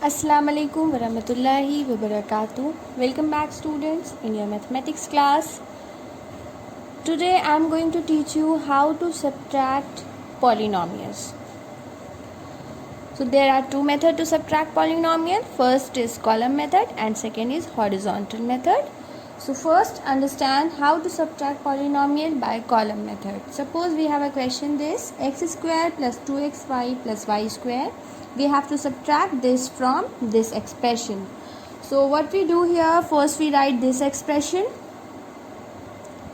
Assalamu alaikum warahmatullahi wabarakatuh. Welcome back students in your mathematics class. Today I am going to teach you how to subtract polynomials. So there are two methods to subtract polynomial. First is column method and second is horizontal method. So first understand how to subtract polynomial by column method. Suppose we have a question this x square plus 2xy plus y square. We have to subtract this from this expression. So what we do here, first we write this expression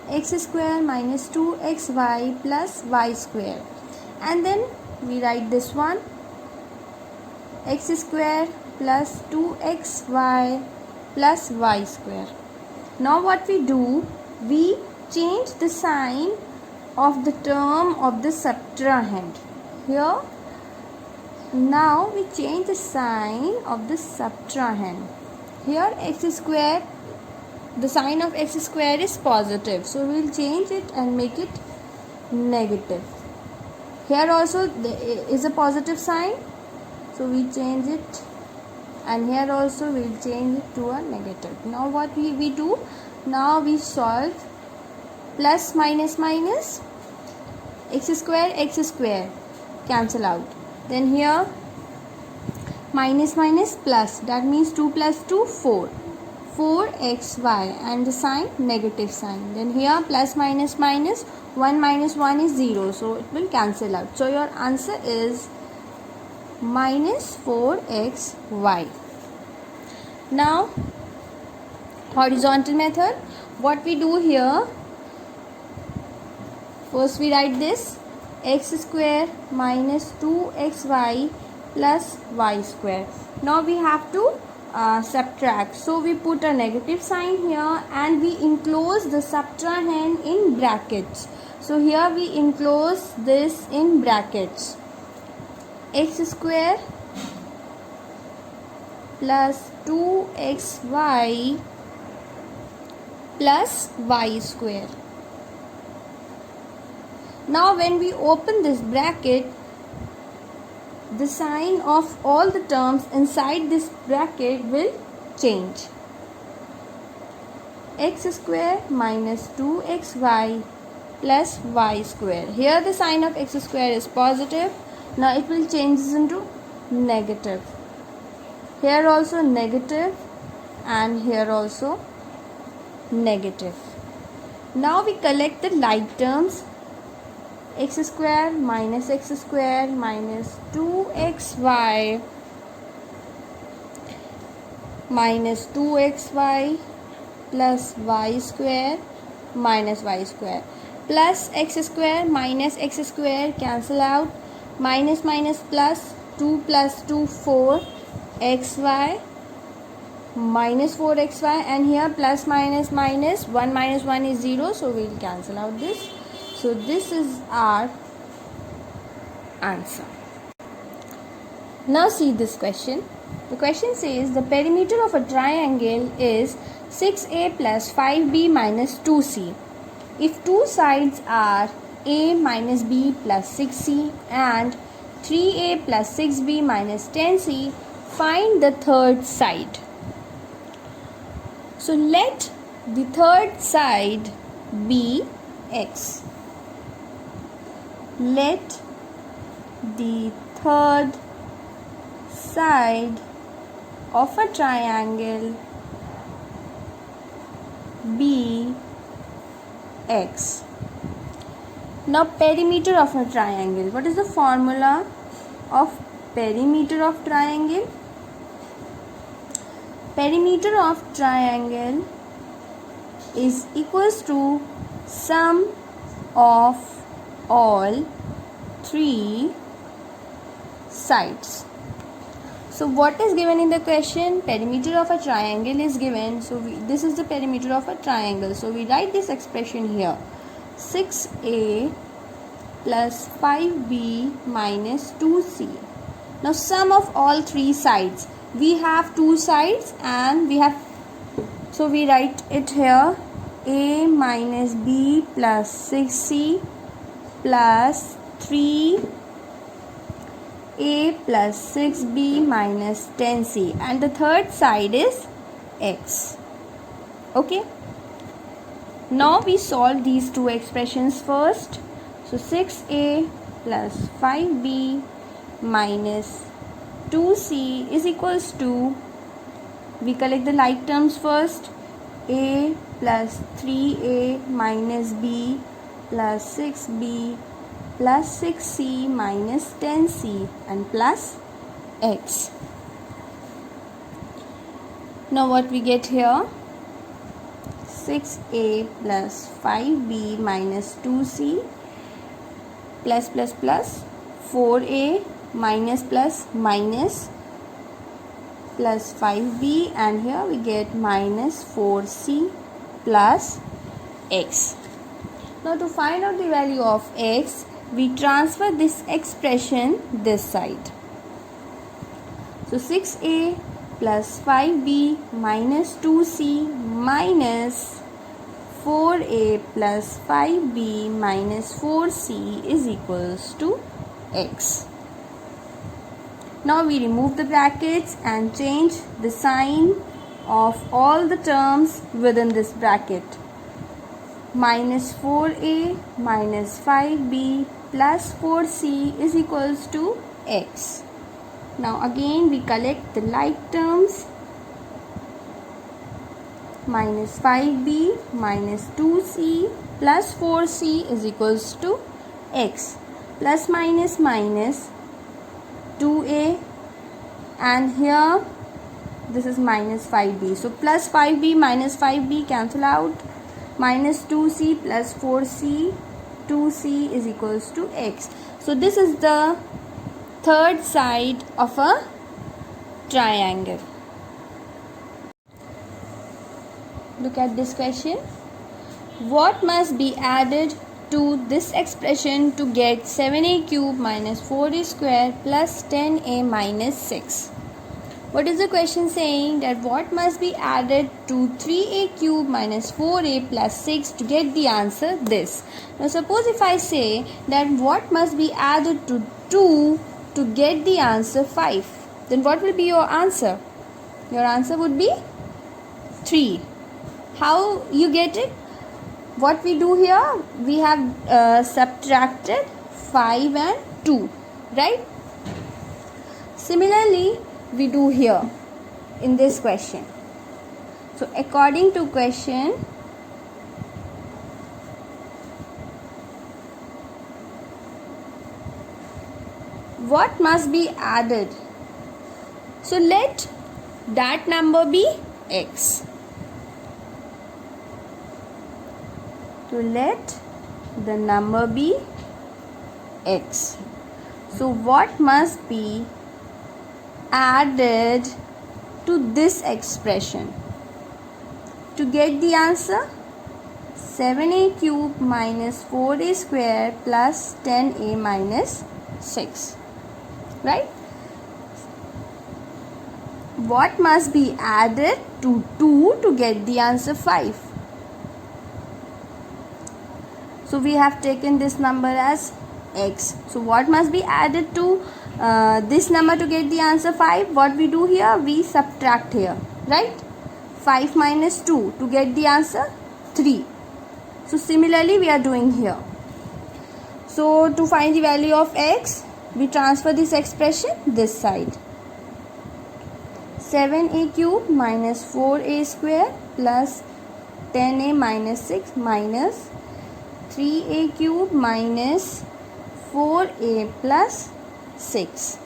x square minus 2xy plus y square, and then we write this one x square plus 2xy plus y square. Now what we do, we change the sign of the term of the subtrahend. Here now we change the sign of the subtrahend. Here x square, the sign of x square is positive, so we will change it and make it negative. Here also there is a positive sign, so we change it, and here also we will change it to a negative. Now what we do, now we solve plus minus minus, x square cancel out. Then here minus minus plus, that means 2 plus 2 4, 4xy, and the sign negative sign. Then here plus minus minus, 1 minus 1 is 0, so it will cancel out. So your answer is minus 4xy. Now horizontal method, what we do here, first we write this x square minus 2xy plus y square. Now we have to subtract, so we put a negative sign here and we enclose the subtrahend in brackets. So here we enclose this in brackets, x square plus 2xy plus y square. Now when we open this bracket, the sign of all the terms inside this bracket will change. X square minus 2xy plus y square. Here the sign of x square is positive. Now it will change into negative. Here also negative, and here also negative. Now we collect the like terms, x square minus 2xy minus 2xy plus y square minus y square, plus x square minus x square cancel out, minus minus plus 2 plus 2 4xy minus 4xy, and here plus minus minus 1 minus 1 is 0, so we will cancel out this. So this is our answer. Now see this question. The question says the perimeter of a triangle is 6a plus 5b minus 2c. If two sides are a minus b plus 6c and 3a plus 6b minus 10c, find the third side. So let the third side be x. Let the third side of a triangle be x. Now perimeter of a triangle. What is the formula of perimeter of triangle? Perimeter of triangle is equals to sum of all three sides. So what is given in the question? Perimeter of a triangle is given. So this is the perimeter of a triangle. So we write this expression here, 6a plus 5b minus 2c. Now sum of all three sides. We have two sides and we have, so we write it here, a minus b plus 6c plus 3 a plus 6b minus 10c, and the third side is x. Okay. Now we solve these two expressions first. So 6a plus 5b minus 2c is equals to, we collect the like terms first, a plus 3a minus b plus 6b plus 6c minus 10c and plus x. Now what we get here, 6a plus 5b minus 2c plus 4a minus plus 5b, and here we get minus 4c plus x. Now to find out the value of x, we transfer this expression this side. So 6a plus 5b minus 2c minus 4a plus 5b minus 4c is equals to x. Now we remove the brackets and change the sign of all the terms within this bracket. Minus 4a minus 5b plus 4c is equals to x. Now again we collect the like terms. Minus 5b minus 2c plus 4c is equals to x. Plus minus minus 2a, and here this is minus 5b. So plus 5b minus 5b cancel out. Minus 2c plus 4c, 2c is equals to x. So this is the third side of a triangle. Look at this question. What must be added to this expression to get 7a cube minus 4a square plus 10a minus 6? What is the question saying? That what must be added to 3a cube minus 4a plus 6 to get the answer this. Now suppose if I say that what must be added to 2 to get the answer 5, then what will be your answer? Your answer would be 3. How you get it? What we do here, we have subtracted 5 and 2, right? Similarly, we do here in this question. So according to question, what must be added? So let that number be x. So let the number be x. So what must be added to this expression to get the answer? 7a cube minus 4a square plus 10a minus 6. Right? What must be added to 2 to get the answer 5? So we have taken this number as x. So what must be added to this number to get the answer 5? What we do here? We subtract here, right? 5 minus 2 to get the answer 3. So similarly we are doing here. So to find the value of x, we transfer this expression this side. 7a cube minus 4a square plus 10a minus 6 minus 3a cube minus 4a plus 6.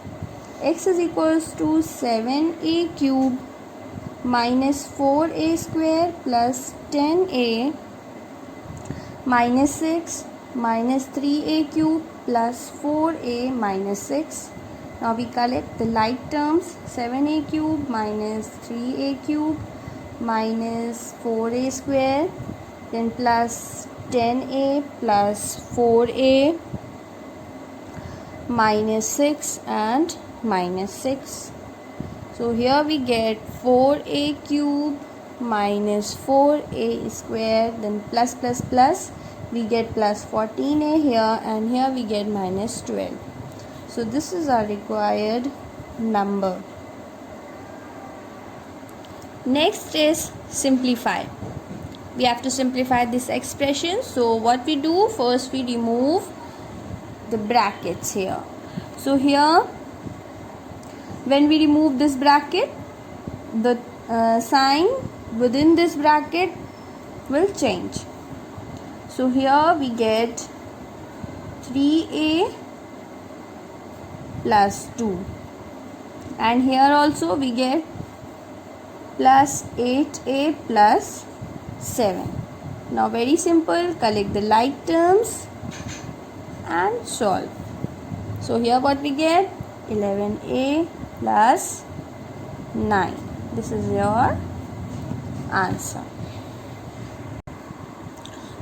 X is equals to 7a cube minus 4a square plus 10a minus 6 minus 3a cube plus 4a minus 6. Now we collect the like terms. 7a cube minus 3a cube minus 4a square, then plus 10a plus 4a minus 6 and minus 6. So here we get 4a cube minus 4a square, then plus plus plus, we get plus 14a here, and here we get minus 12. So this is our required number. Next is simplify. We have to simplify this expression. So what we do, first we remove the brackets here. So here, when we remove this bracket, the sign within this bracket will change. So here we get 3a plus 2, and here also we get plus 8a plus 7. Now very simple, collect the like terms and solve. So here what we get, 11a plus 9. This is your answer.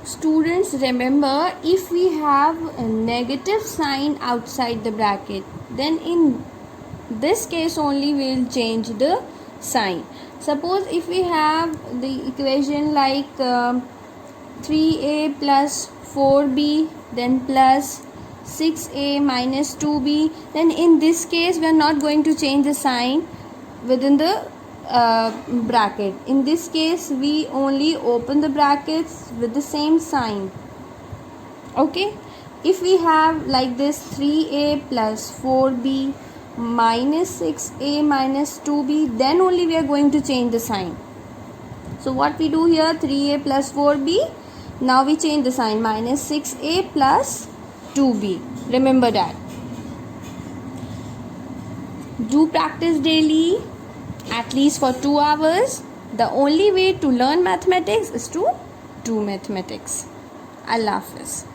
Students, remember, if we have a negative sign outside the bracket, then in this case only we will change the sign. Suppose if we have the equation like 3a plus 4b, then plus 6a minus 2b, then in this case we are not going to change the sign within the bracket. In this case we only open the brackets with the same sign. Okay, if we have like this 3a plus 4b minus 6a minus 2b, then only we are going to change the sign. So what we do here, 3a plus 4b, now we change the sign, minus 6a plus 2b. Remember that. Do practice daily, at least for 2 hours. The only way to learn mathematics is to do mathematics. Allah Hafiz.